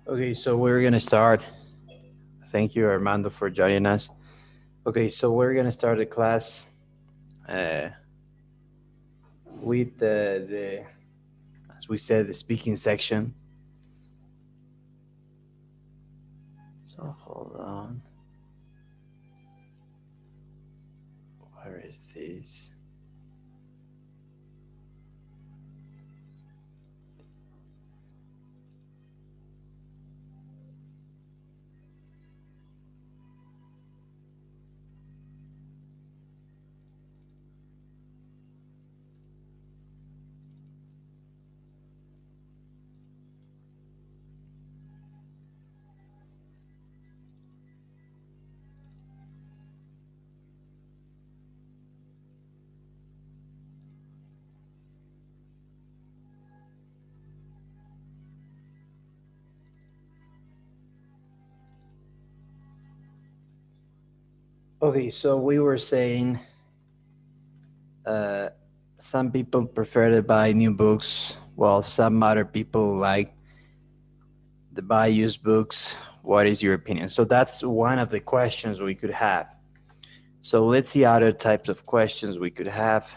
Okay, so we're gonna start. Thank you, Armando, for joining us. Okay, so we're gonna start the class uh, with as we said, the speaking section. So hold on. Where is this? Okay, so we were saying uh, some people prefer to buy new books, while some other people like to buy used books. What is your opinion? So that's one of the questions we could have. So let's see other types of questions we could have.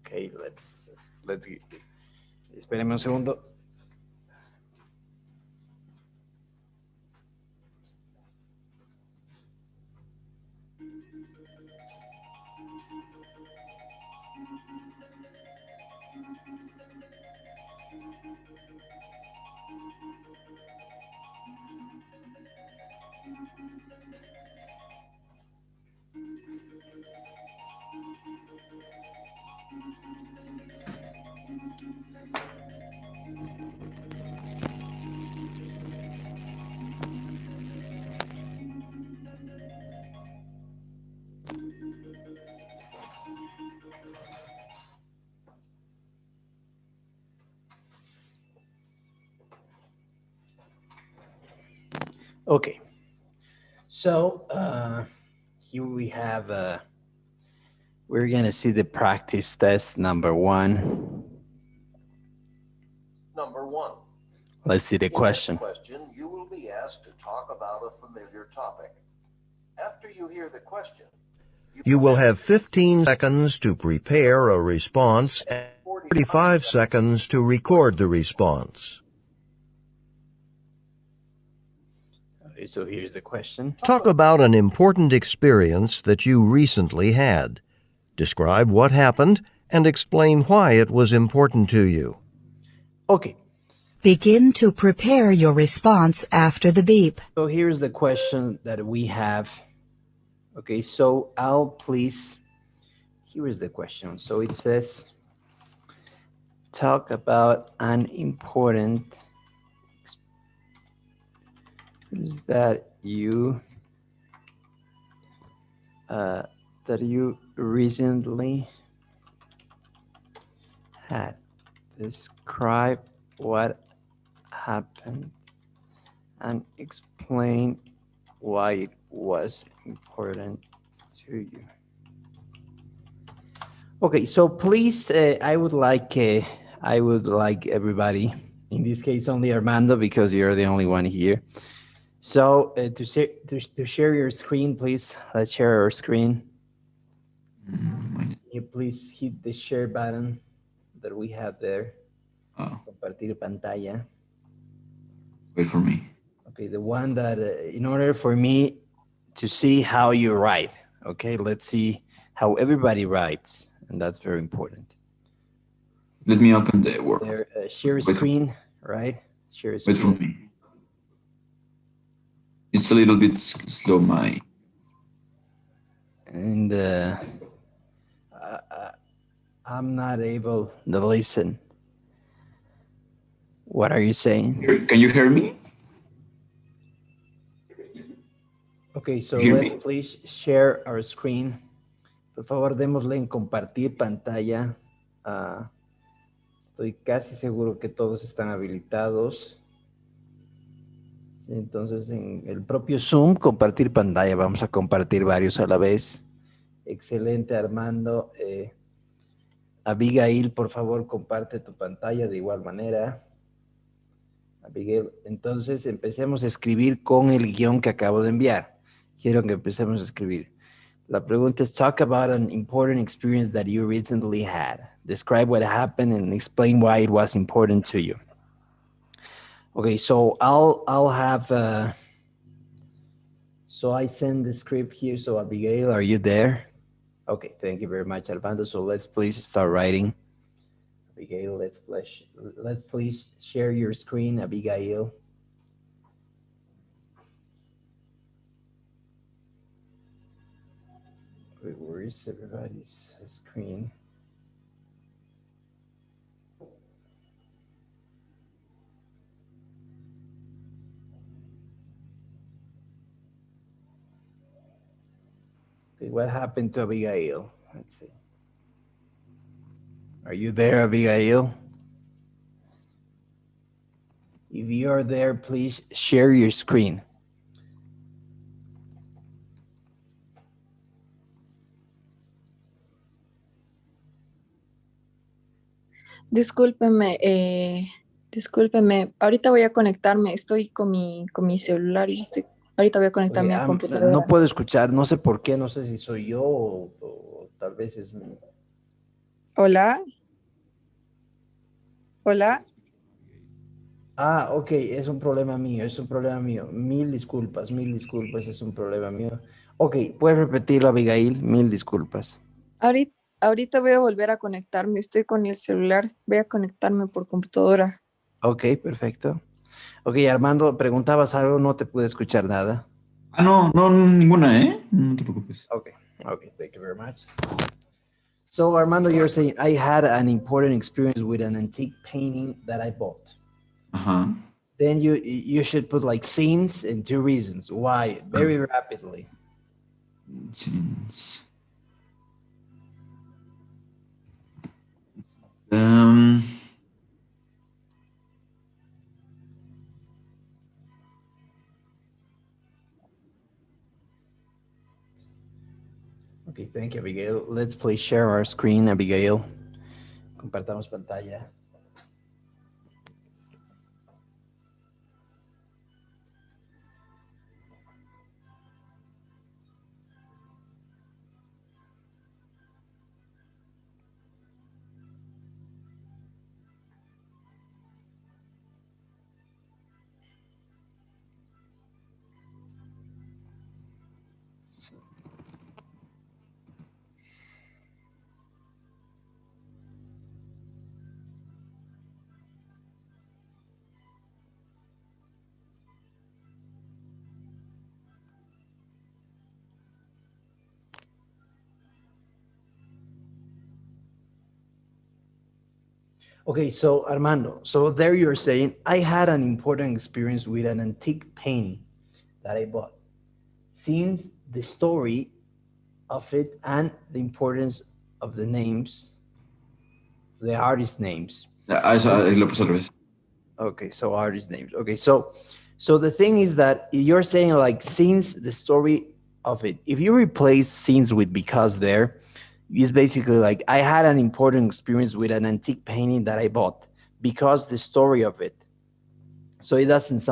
Okay, let's espéreme un segundo. Okay, so here we have, we're going to see the practice test number one. Number 1. Let's see the In question. this question, you will be asked to talk about a familiar topic. After you hear the question, You will have 15 seconds to prepare a response and 45 seconds to record the response. Okay, so here's the question. Talk about an important experience that you recently had. Describe what happened and explain why it was important to you. Okay, Begin to prepare your response after the beep. so here's the question that we have. Okay, so I'll please, here is the question. So it says, talk about an important experience that you recently had. Describe what happened and explain why it was important to you. Okay, so please, I would like everybody, in this case only Armando, because you're the only one here. So to share your screen, please. Let's share our screen. You please hit the share button that we have there. Compartir pantalla. Wait for me. Okay, the one that in order for me to see how you write. Okay, let's see how everybody writes, and that's very important. Let me open the Word. There, share Wait for- screen, right? Share Wait for screen. me. It's a little bit slow, my. And I'm not able to listen. What are you saying? Can you hear me? Okay, so Hear let's me? please share our screen. Por favor, démosle en compartir pantalla. Estoy casi seguro que todos están habilitados. Sí, entonces en el propio Zoom, compartir pantalla, vamos a compartir varios a la vez. Excelente, Armando. Abigail, por favor, comparte tu pantalla de igual manera. Abigail, entonces empecemos a escribir con el guión que acabo de enviar. Quiero que empecemos a escribir. La pregunta es, talk about an important experience that you recently had. Describe what happened and explain why it was important to you. Okay, so I'll have, so I send the script here. So Abigail, are you there? Okay, thank you very much, Armando. So let's please start writing. Abigail, let's please share your screen, Abigail. Wait, where is everybody's screen? Okay, what happened to Abigail? Let's see. Are you there, Abigail? If you are there, please share your screen. Discúlpeme, discúlpeme. Ahorita voy a conectarme. Estoy con mi celular y ahorita voy a Okay, conectarme a no computadora. puedo escuchar, no sé por qué, no sé si soy yo o tal vez es mi... Hola, hola. Ah, ok, es un problema mío, es un problema mío. Mil disculpas, es un problema mío. Ok, ¿puedes repetirlo, Abigail? Mil disculpas. Ahorita voy a volver a conectarme. Estoy con el celular. Voy a conectarme por computadora. Ok, perfecto. Ok, Armando, preguntabas algo, no te pude escuchar nada. Ah, no, no, ninguna, ¿eh? No te preocupes. Okay, okay, thank you very much. So, Armando, you're saying I had an important experience with an antique painting that I bought. Ajá. Then you should put like scenes and two reasons why very rapidly. Since, um, Okay, thank you, Abigail. Let's please share our screen, Abigail. Compartamos pantalla. Okay, so Armando, so there you're saying I had an important experience with an antique painting that I bought. Since the story of it and the importance of the names, the artist names. eso lo puse al revés. Okay, so artist names. Okay, so the thing is that you're saying like since the story of it, if you replace scenes with because there, it's basically like I had an important experience with an antique painting that I bought because the story of it. So it doesn't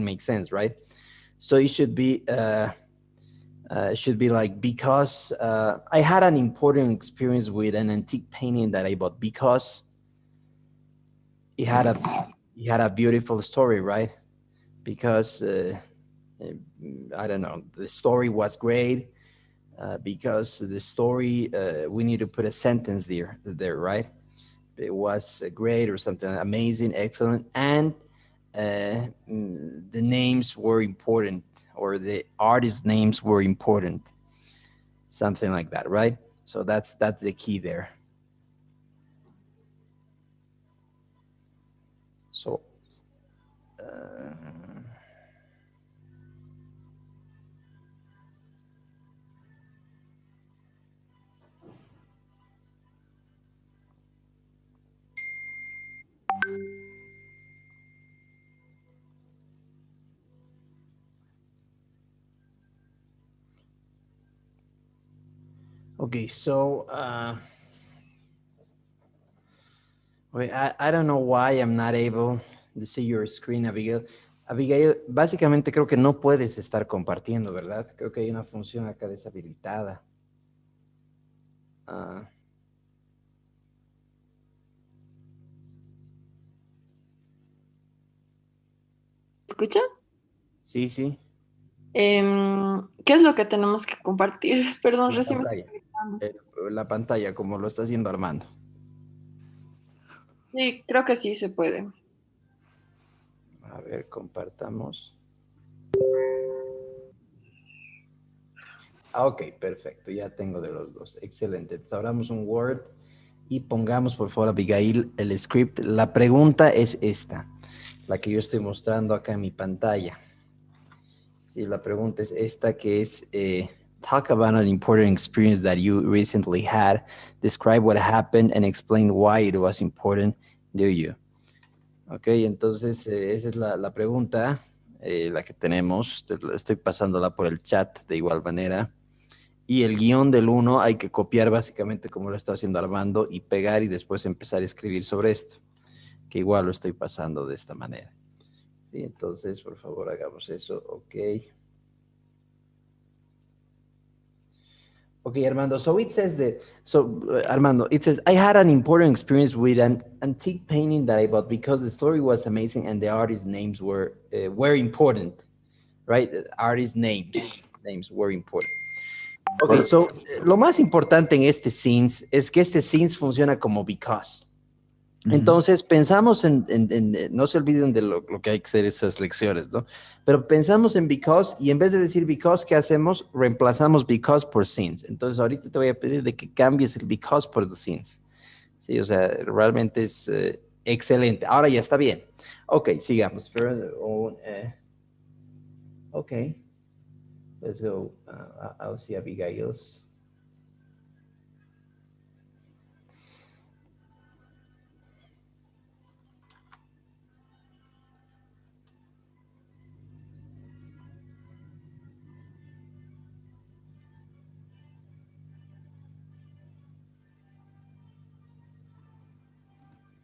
make sense, right? So it should be like because I had an important experience with an antique painting that I bought because it had a beautiful story, right? Because I don't know, the story was great. Because the story, we need to put a sentence there, right? It was great or something amazing, excellent, and the names were important, or the artist names were important, something like that, right? So that's the key there. So Okay, so wait, I don't know why I'm not able to see your screen, Abigail. Abigail, básicamente creo que no puedes estar compartiendo, ¿verdad? Creo que hay una función acá deshabilitada. Ah, ¿Escucha? sí, sí, ¿Qué es lo que tenemos que compartir? Perdón, la recién me estoy pantalla. conectando. Eh, la pantalla, como lo está haciendo Armando. Sí, creo que sí se puede. A ver, compartamos. Ah, ok, perfecto, ya tengo de los dos. Excelente. Entonces, abramos un Word y pongamos, por favor, Abigail, el script. La pregunta es esta, la que yo estoy mostrando acá en mi pantalla. Sí, la pregunta es esta, que es, talk about an important experience that you recently had. Describe what happened and explain why it was important to you. Ok, entonces esa es la pregunta, la que tenemos. Estoy pasándola por el chat de igual manera. Y el guión del uno hay que copiar básicamente como lo está haciendo Armando y pegar y después empezar a escribir sobre esto, que igual lo estoy pasando de esta manera. Sí, entonces, por favor, hagamos eso. Ok. Okay, Armando. So it says that. So Armando, it says I had an important experience with an antique painting that I bought because the story was amazing and the artist names were important, right? The artist names were important. Okay, Por- so lo más importante en este scenes es que este scenes funciona como because. Ujú. Entonces pensamos no se olviden de lo que hay que hacer esas lecciones, ¿no? Pero pensamos en because y en vez de decir because, ¿qué hacemos? Reemplazamos because por since. Entonces ahorita te voy a pedir de que cambies el because por the since. Sí, o sea, realmente es excelente. Ahora ya está bien. Ok, sigamos. Ok, let's go. I'll see Abigail's.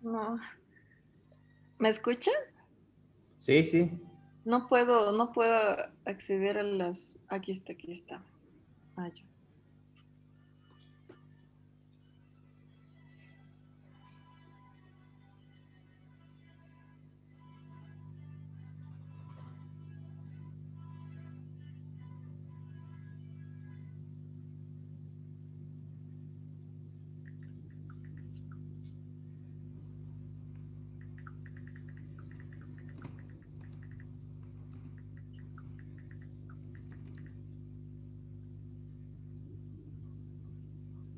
No. ¿Me escucha? Sí, sí. No puedo acceder a las. Aquí está, aquí está. Ah, ya.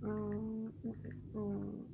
Mm, mm, mm.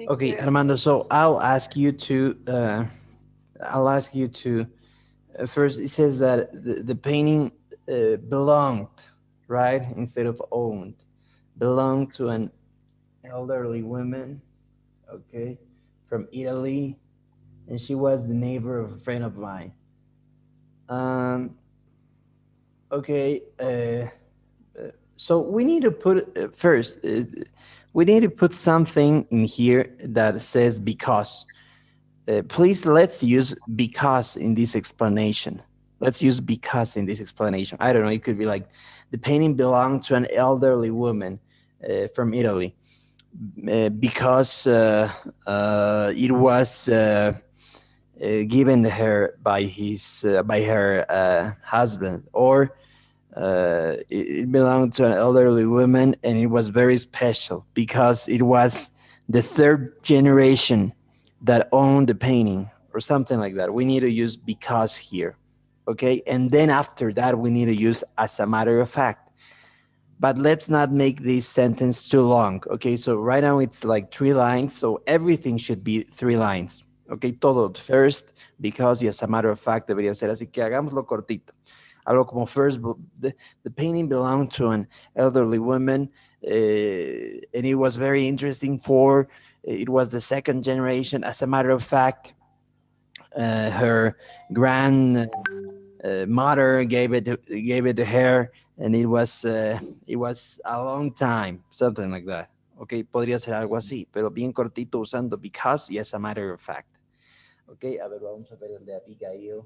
Sí Okay, que. Armando. So I'll ask you to first. It says that the painting belonged, right, instead of owned, belonged to an elderly woman, okay, from Italy, and she was the neighbor of a friend of mine. Um, okay. So we need to put first. We need to put something in here that says because. Please let's use because in this explanation. Let's use because in this explanation. I don't know. It could be like the painting belonged to an elderly woman from Italy because it was given her by her husband, or it belonged to an elderly woman and it was very special because it was the third generation that owned the painting or something like that. We need to use because here. Okay. And then after that, we need to use as a matter of fact. But let's not make this sentence too long. Okay. So right now it's like 3 lines. So everything should be 3 lines. Okay. Todo first, because, y as a matter of fact debería ser así, que hagámoslo cortito. Algo como first, the painting belonged to an elderly woman, and it was very interesting for, it was the second generation. As a matter of fact, her grand mother gave it to her, and it was a long time, something like that. Okay, podría ser algo así, pero bien cortito usando because y as a matter of fact. Okay, a ver, vamos a ver el de Abigail.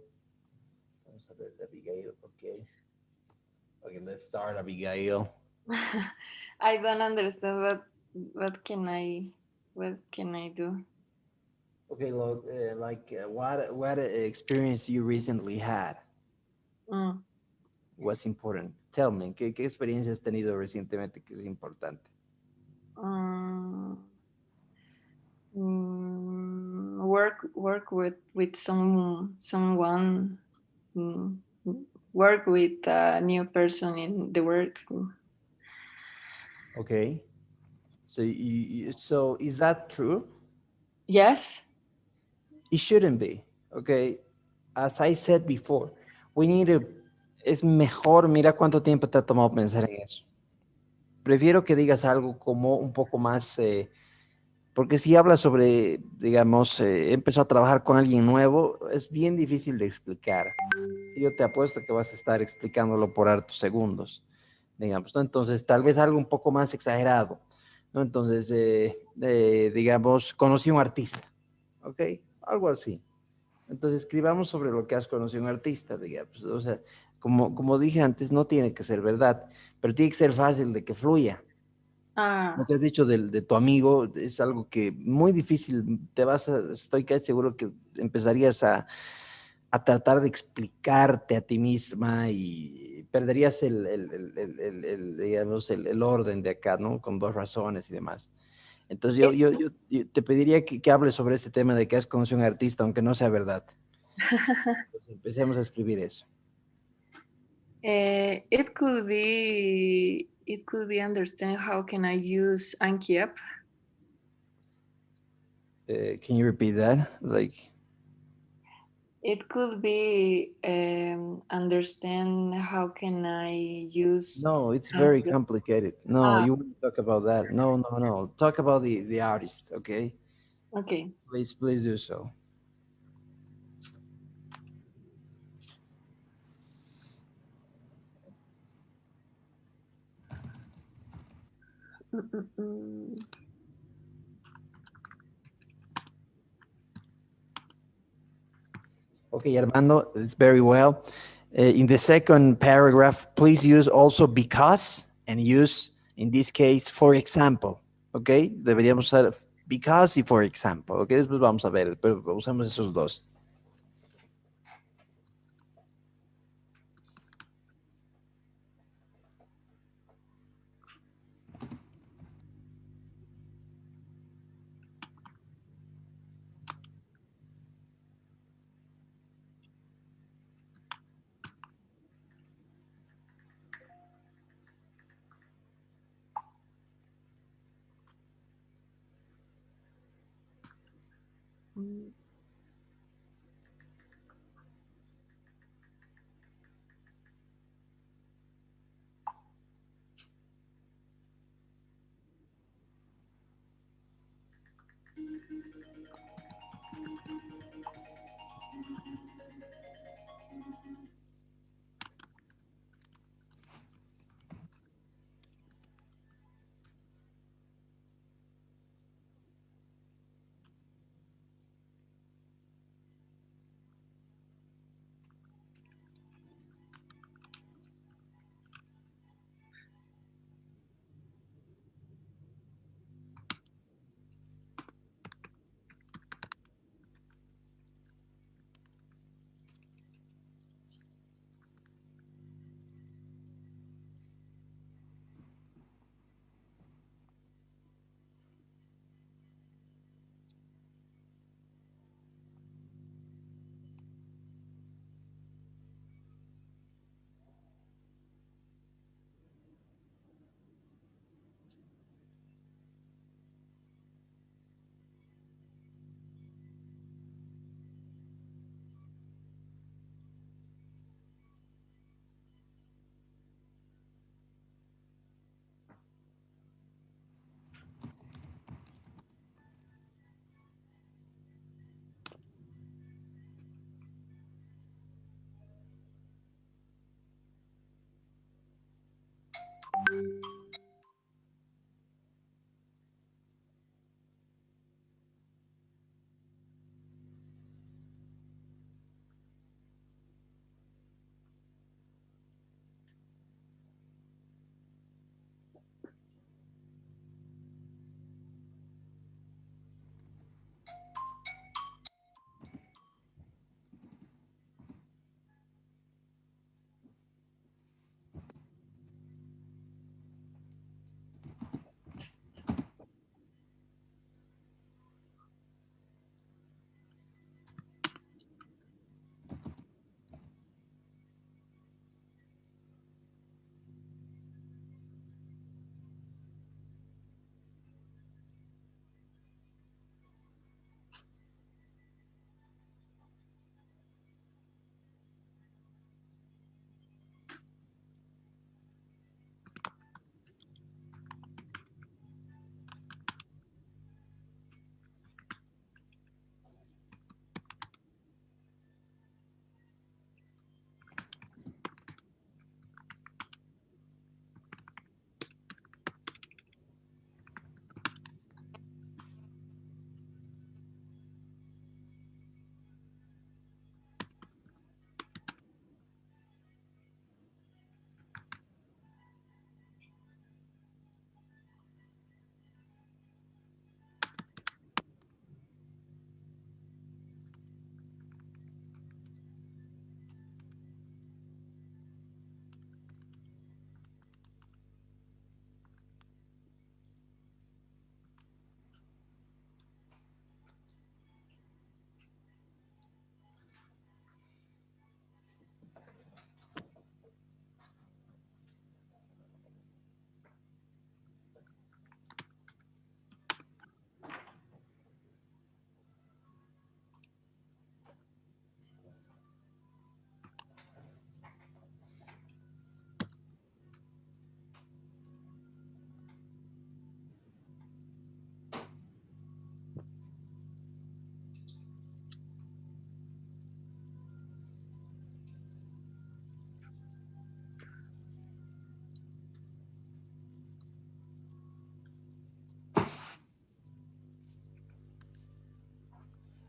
Vamos a ver el de Abigail, okay. Okay, let's start, Abigail. I don't understand what can I do? Okay, look, what experience you recently had Mm. was important. Tell me, ¿qué experiencia has tenido recientemente que es importante? Mm. Work with someone, mm, work with a new person in the work. Okay, so so is that true? Yes. It shouldn't be. Okay, as I said before, we need to. Es mejor, mira cuánto tiempo te ha tomado pensar en eso. Prefiero que digas algo como un poco más. Porque si hablas sobre, digamos, empezó a trabajar con alguien nuevo, es bien difícil de explicar. Si yo te apuesto que vas a estar explicándolo por hartos segundos, digamos, ¿no? Entonces, tal vez algo un poco más exagerado, ¿no? Entonces, digamos, conocí a un artista, ¿ok? Algo así. Entonces, escribamos sobre lo que has conocido a un artista, digamos. O sea, como dije antes, no tiene que ser verdad, pero tiene que ser fácil de que fluya. Lo Ah, que has dicho de tu amigo es algo que muy difícil, estoy casi seguro que empezarías a tratar de explicarte a ti misma y perderías digamos, el orden de acá, ¿no? Con dos razones y demás. Entonces it, yo te pediría que hables sobre este tema de que has conocido a un artista, aunque no sea verdad. Entonces, empecemos a escribir eso. it could be understand how can I use Anki app. Can you repeat that? Like, It could be understand how can I use no, it's very Anki app. complicated. No, Ah, you wouldn't talk about that. No, no, no. Talk about the artist, okay? okay. Please do so. Mm, mm, mm. Okay, Armando, it's very well. In the second paragraph, please use also because and use, in this case, for example. Okay, deberíamos usar because y for example. Okay, después vamos a ver, pero usamos esos dos. Mm.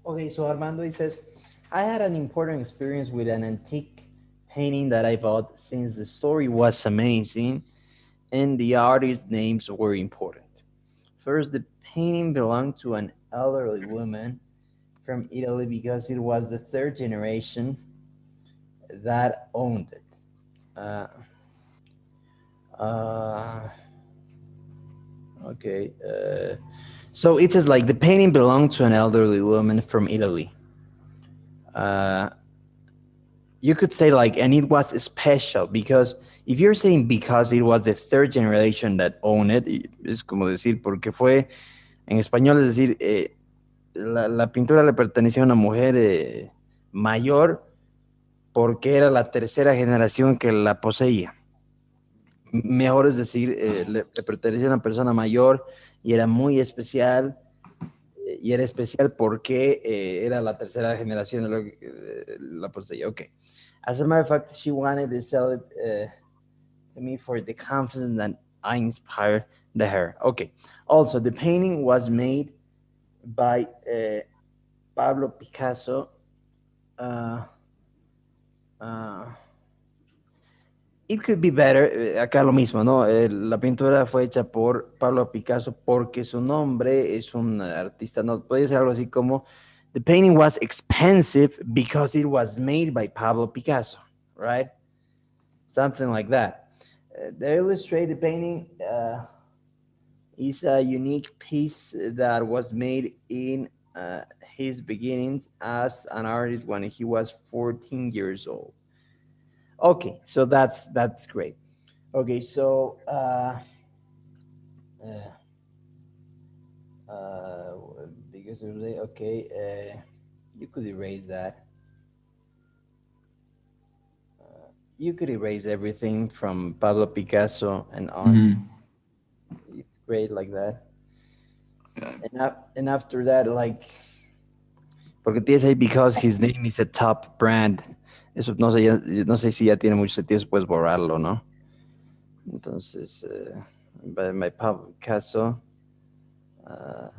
Okay, so Armando he says, I had an important experience with an antique painting that I bought since the story was amazing and the artist's names were important. First, the painting belonged to an elderly woman from Italy because it was the third generation that owned it. Uh, uh, okay. So it says like the painting belonged to an elderly woman from Italy. Uh, you could say like, and it was special because if you're saying because it was the third generation that owned it, es como decir, porque fue, en español es decir, la pintura le pertenecía a una mujer mayor porque era la tercera generación que la poseía. Mejor es decir, le pertenecía a una persona mayor y era muy especial, y era especial porque era la tercera generación de lo que la poseía. Okay. As a matter of fact, she wanted to sell it to me for the confidence that I inspired the her. Okay. Also, the painting was made by Pablo Picasso. Uh, uh, it could be better, acá lo mismo, ¿no? La pintura fue hecha por Pablo Picasso porque su nombre es un artista, ¿no? Puede ser algo así como, the painting was expensive because it was made by Pablo Picasso, right? Something like that. The illustrated painting is a unique piece that was made in his beginnings as an artist when he was 14 years old. Okay, so that's great. Okay, so uh, uh, because of the okay, you could erase that. You could erase everything from Pablo Picasso and on. Mhm. It's great like that. Yeah. And after that, like, porque tienes ahí because his name is a top brand. Eso no sé, no sé si ya tiene mucho sentido, puedes borrarlo, ¿no? Entonces, by my Pablo Picasso. Uh,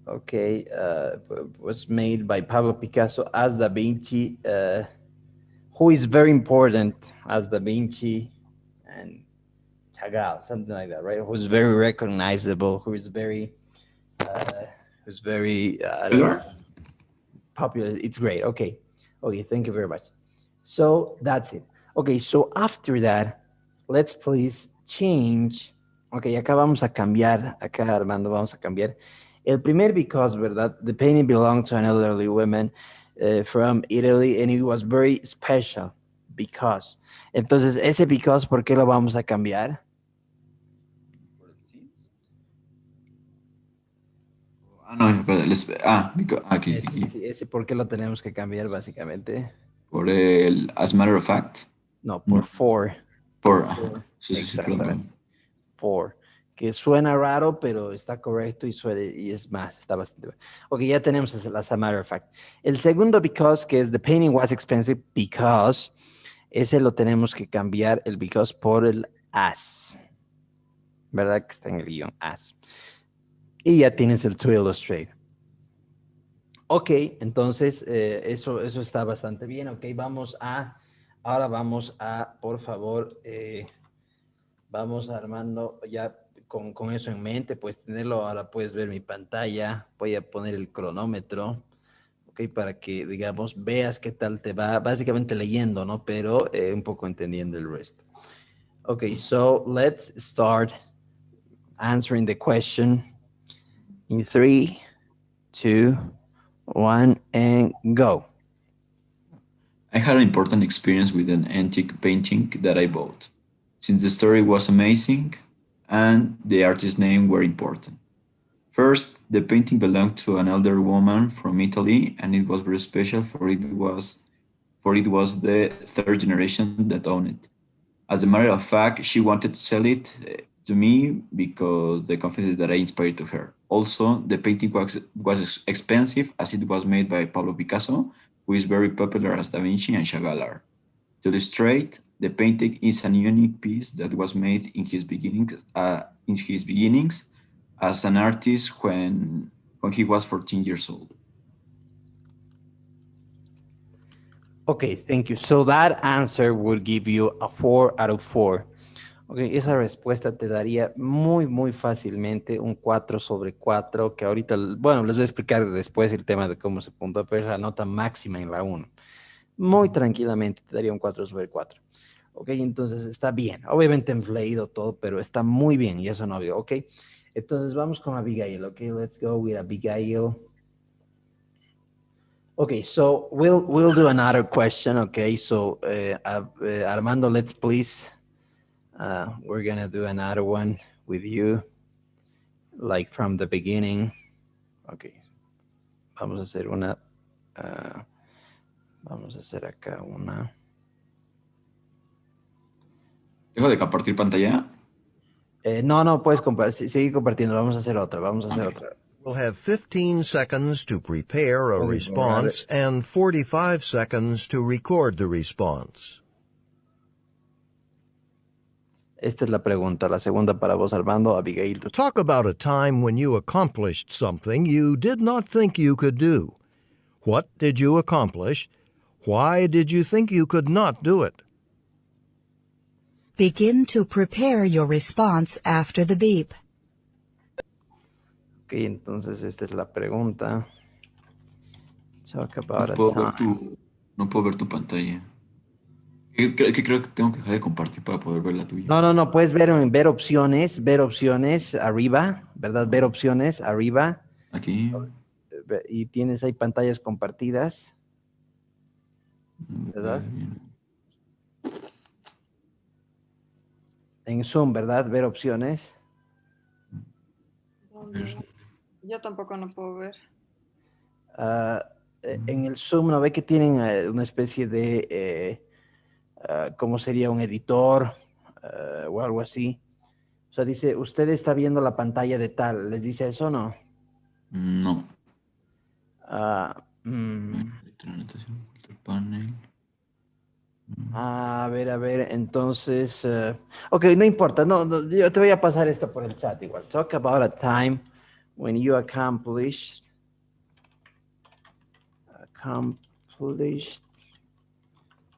okay, was made by Pablo Picasso as Da Vinci, who is very important as Da Vinci and Chagall, something like that, right? Who's very recognizable, uh, who's very, I don't know, Popular? popular. It's great. Okay, okay, thank you very much. So that's it. Okay, so after that, let's please change. Okay, acá vamos a cambiar, acá Armando vamos a cambiar. El primer because, ¿verdad? The painting belonged to an elderly woman from Italy and it was very special because. Entonces, ese because, ¿por qué lo vamos a cambiar? Ah, no, espera, because, aquí, Ese, aquí. sí, ese por qué lo tenemos que cambiar básicamente. Por el as a matter of fact. No, No, por for. por, ajá. Sí, sí, sí, perdón, Exactamente. perdón. For. Que suena raro, pero está correcto y es más, está bastante bueno. Ok, ya tenemos as a matter of fact. El segundo because, que es the painting was expensive because, ese lo tenemos que cambiar el because por el as. ¿Verdad? Que está en el guión as. Y ya tienes el to illustrate. Ok, entonces eso está bastante bien. Ok, ahora vamos a, por favor, vamos Armando, ya con eso en mente, pues tenerlo, ahora puedes ver mi pantalla, voy a poner el cronómetro, ok, para que, digamos, veas qué tal te va, básicamente leyendo, ¿no? Pero un poco entendiendo el resto. Ok, so let's start answering the question in 3, 2, 1, and go. I had an important experience with an antique painting that I bought, since the story was amazing and the artist's name were important. First, the painting belonged to an elder woman from Italy, and it was very special for it was the third generation that owned it. As a matter of fact, she wanted to sell it to me because the confidence that I inspired to her. Also, the painting was expensive as it was made by Pablo Picasso, who is very popular as Da Vinci and Chagall are. To illustrate, the painting is a unique piece that was made in his beginnings as an artist when he was 14 years old. Okay, thank you. So that answer would give you a 4 out of 4. Okay, esa respuesta te daría muy fácilmente un 4 sobre 4, que ahorita, bueno, les voy a explicar después el tema de cómo se puntúa, pero es la nota máxima en la 1. Muy tranquilamente te daría un 4 sobre 4. Ok, entonces está bien. Obviamente empleado todo, pero está muy bien y eso no veo. Ok, entonces vamos con Abigail. Ok, let's go with Abigail. Okay, so we'll do another question. Okay, so Armando, let's please. We're gonna do another one with you, like from the beginning. Okay, vamos a hacer una. Vamos a hacer acá una. ¿Dejo de compartir pantalla? No, puedes seguir compartiendo. Vamos a hacer otra. Vamos a hacer Okay. otra. We'll have 15 seconds to prepare a Puedes borrar. response and 45 seconds to record the response. Esta es la pregunta, la segunda para vos, Armando. Abigail. Talk about a time when you accomplished something you did not think you could do. What did you accomplish? Why did you think you could not do it? Begin to prepare your response after the beep. Ok, entonces esta es la pregunta. Talk about No a puedo ver time. no puedo ver tu pantalla. Creo que tengo que dejar de compartir para poder ver la tuya. No, puedes ver opciones arriba, ¿verdad? Ver opciones arriba. Aquí. Y tienes ahí pantallas compartidas, ¿verdad? En Zoom, ¿verdad? Ver opciones. Yo tampoco no puedo ver. En el Zoom, ¿no ve que tienen una especie de, ¿cómo sería? Un editor o algo así. O sea, dice, usted está viendo la pantalla de tal. ¿Les dice eso o no? No. Panel. A ver, entonces, ok, no importa, no, yo te voy a pasar esto por el chat igual. Talk about a time when you accomplished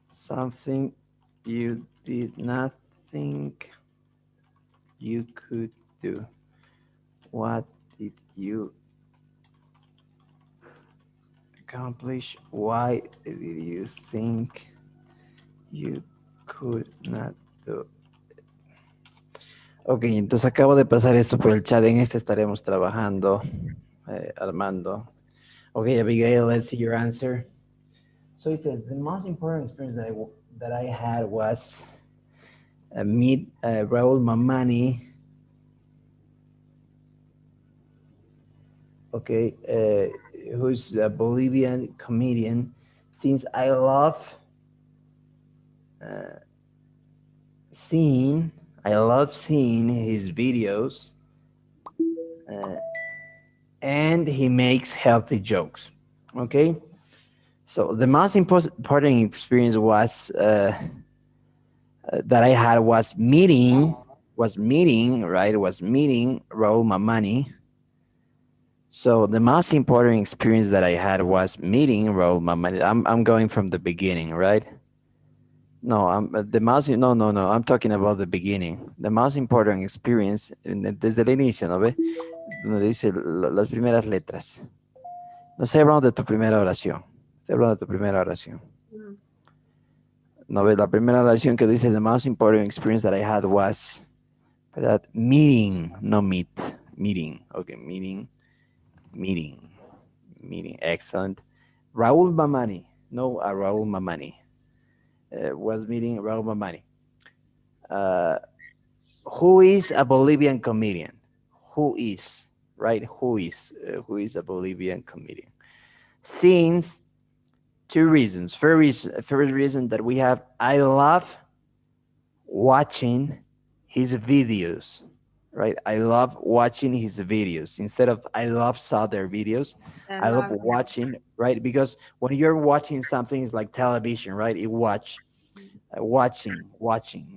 something you did not think you could do. What did you accomplish? Why did you think you could not do? Ok, entonces acabo de pasar esto por el chat. En este estaremos trabajando, Armando. Okay, Abigail, let's see your answer. So it says the most important experience that I had was meet Raul Mamani. Okay, who's a Bolivian comedian. Since I love seeing his videos, and he makes healthy jokes. Okay, so the most important experience was that I had was meeting Raul Mamani. So the most important experience that I had was meeting Raul Mamani. I'm going from the beginning, right? No, I'm talking about the beginning. The most important experience desde el inicio, ¿no ve? Donde dice las primeras letras. No estoy hablando de tu primera oración. Estoy hablando de tu primera oración. No ves la primera oración que dice the most important experience that I had was that meeting, no meet, meeting. Okay, meeting. Excellent. Raúl Mamani, no, Raúl Mamani was meeting Raúl Mamani. Who is a Bolivian comedian? Who is a Bolivian comedian? Since two reasons. First reason that we have, I love watching his videos, right? I love watching his videos. Instead of I love saw their videos, I love watching, right? Because when you're watching something, it's like television, right? You watching,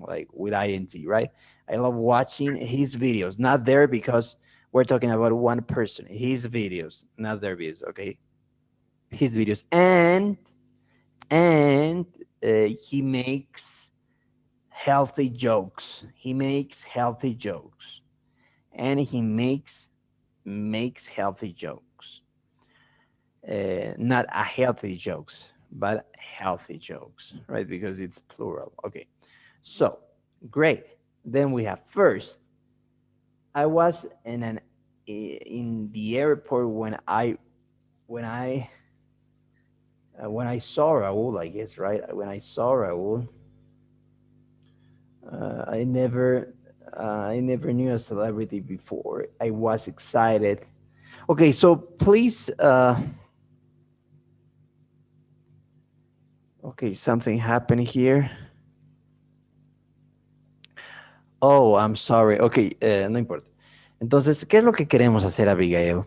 like with ing, right? I love watching his videos. Not there because We're talking about one person, his videos, not their videos, okay? His videos. And he makes healthy jokes. He makes healthy jokes. And he makes healthy jokes. Not a healthy jokes, but healthy jokes, right? Because it's plural. Okay. So great. Then we have first. I was in the airport when I saw Raul, I guess, right? When I saw Raul, I never knew a celebrity before. I was excited. Okay, so please, okay, something happened here. Oh, I'm sorry. Ok, no importa. Entonces, ¿qué es lo que queremos hacer, Abigail?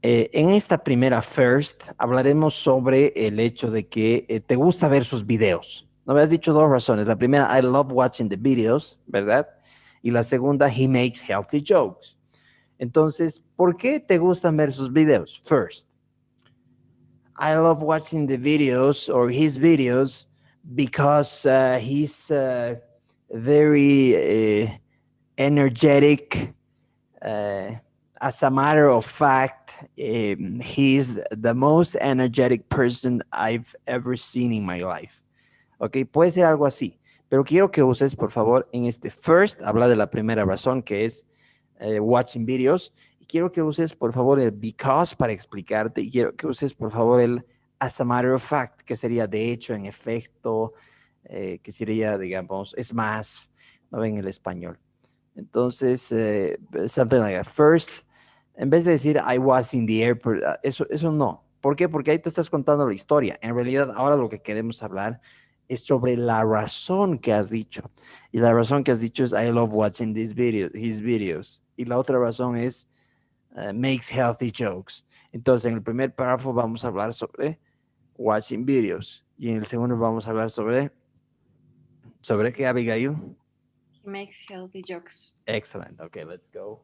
En esta primera first hablaremos sobre el hecho de que te gusta ver sus videos. No me has dicho dos razones. La primera, I love watching the videos, ¿verdad? Y la segunda, he makes healthy jokes. Entonces, ¿por qué te gustan ver sus videos? First, I love watching the videos or his videos because he's very energetic. As a matter of fact, he's the most energetic person I've ever seen in my life. Ok, puede ser algo así, pero quiero que uses, por favor, en este first, habla de la primera razón que es watching videos. Y quiero que uses, por favor, el because para explicarte. Y quiero que uses, por favor, el as a matter of fact, que sería de hecho, en efecto, que sería, digamos, es más, no ven el español. Entonces, something like that. First, en vez de decir I was in the airport, eso no. ¿Por qué? Porque ahí te estás contando la historia. En realidad, ahora lo que queremos hablar es sobre la razón que has dicho. Y la razón que has dicho es I love watching his videos. Y la otra razón es makes healthy jokes. Entonces, en el primer párrafo vamos a hablar sobre watching videos. Y en el segundo vamos a hablar ¿sobre qué, Abigail? He makes healthy jokes. Excellent. Okay, let's go.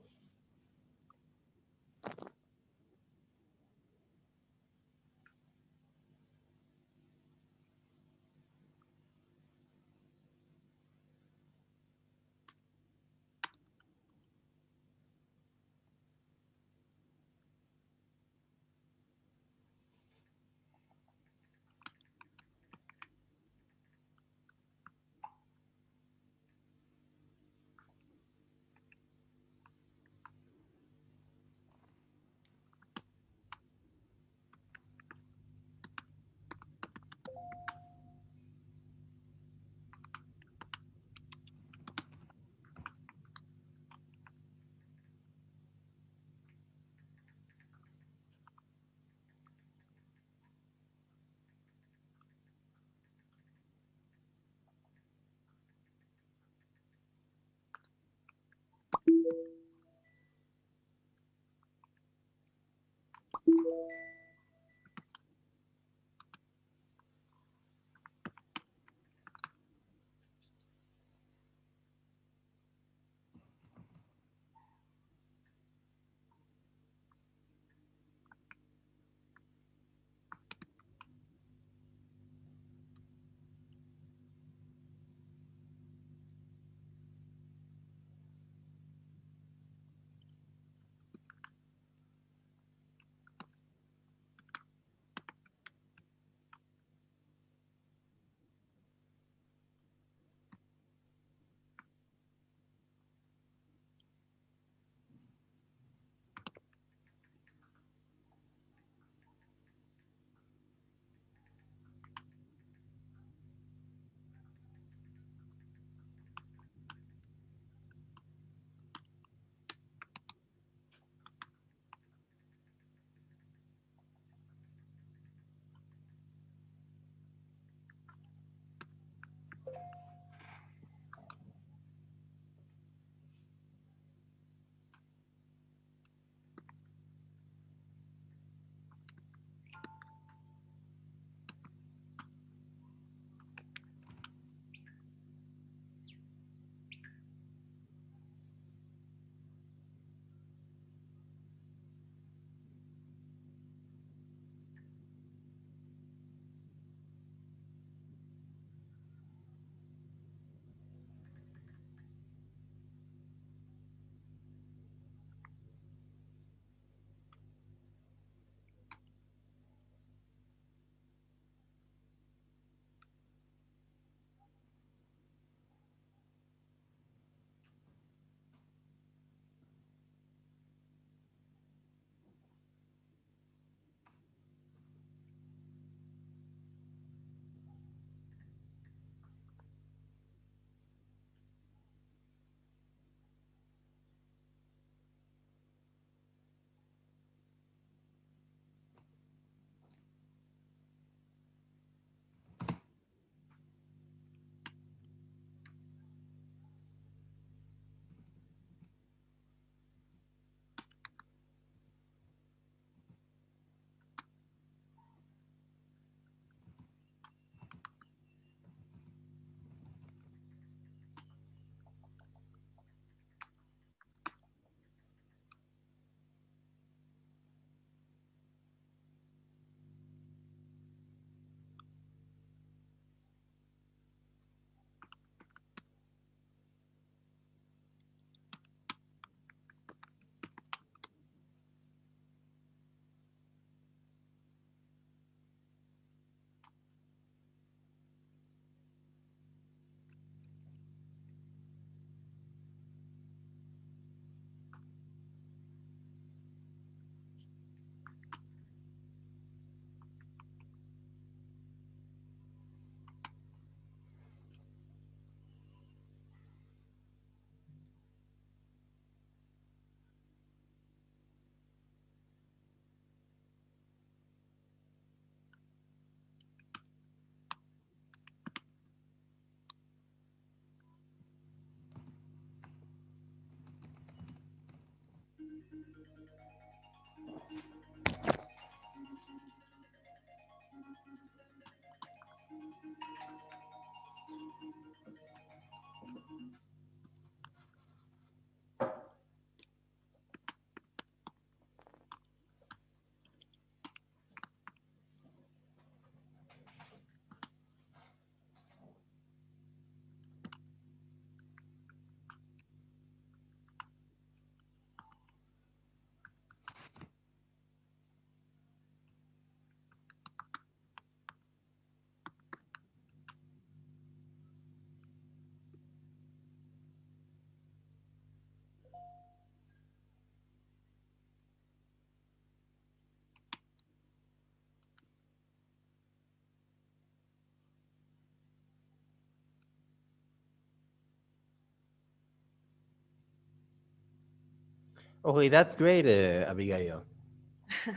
Okay, that's great, Abigail.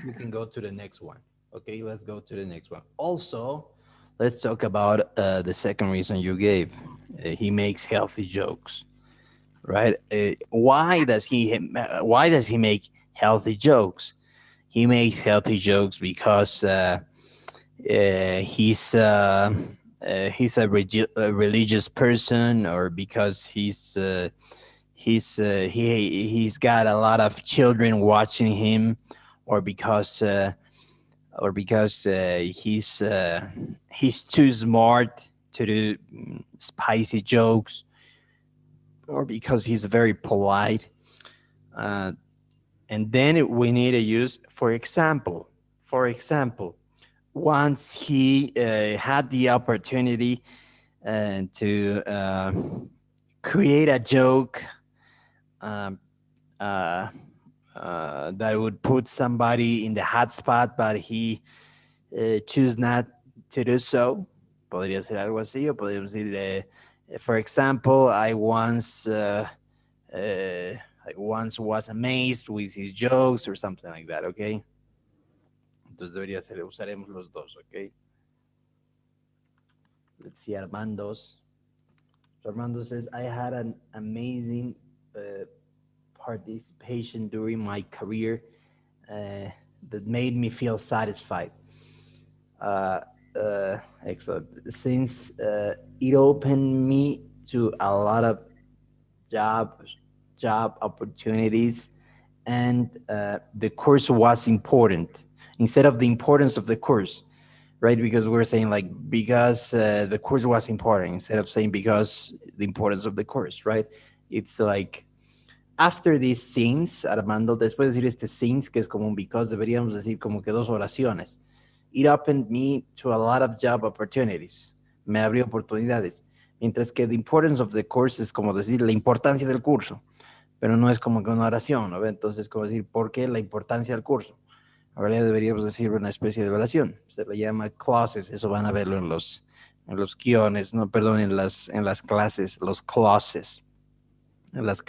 We can go to the next one. Okay, let's go to the next one. Also, let's talk about the second reason you gave. He makes healthy jokes, right? Why does he make healthy jokes? He makes healthy jokes because he's a religious person, or because he's got a lot of children watching him, or because he's too smart to do spicy jokes, or because he's very polite. Uh, and then we need to use, for example, once he had the opportunity to create a joke, um, uh, that would put somebody in the hot spot, but he choose not to do so. Podría ser algo así, o podríamos decir, for example, I once was amazed with his jokes, or something like that, okay? Entonces debería ser, usaremos los dos, okay? Let's see, Armando's. So Armando says, I had an amazing participation during my career that made me feel satisfied. Uh, Excellent. Since it opened me to a lot of job job opportunities, and the course was important instead of the importance of the course, right? Because we're saying, like, because the course was important, instead of saying because the importance of the course, right? It's like, after these scenes, Armando, después de decir este scenes, que es como un because, deberíamos decir como que dos oraciones. It opened me to a lot of job opportunities. Me abrió oportunidades. Mientras que the importance of the course es como decir la importancia del curso, pero no es como que una oración, ¿no? Entonces, como decir, ¿por qué la importancia del curso? Ahora deberíamos decir una especie de oración. Se le llama clauses, eso van a verlo en los guiones, no, perdón, en las clases, los clauses, en las